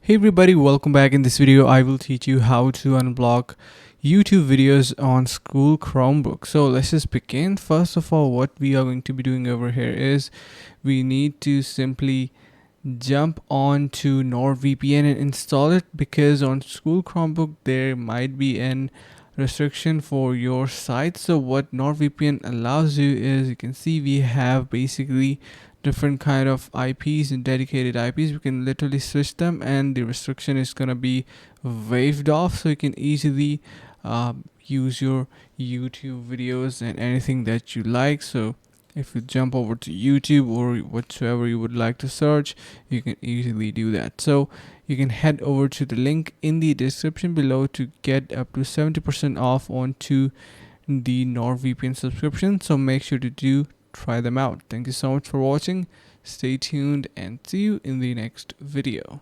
Hey everybody, welcome back. In this video I will teach you how to unblock YouTube videos on School Chromebook. So let's just begin. First of all, what we are going to be doing over here is we need to simply jump on to NordVPN and install it, because on School Chromebook there might be an restriction for your site. So what NordVPN allows you is, you can see we have basically different kind of IPs and dedicated IPs. We can literally switch them and the restriction is gonna be waived off, so you can easily use your YouTube videos and anything that you like. So if you jump over to YouTube or whatsoever you would like to search, you can easily do that. So you can head over to the link in the description below to get up to 70% off onto the NordVPN subscription. So make sure to try them out. Thank you so much for watching. Stay tuned and see you in the next video.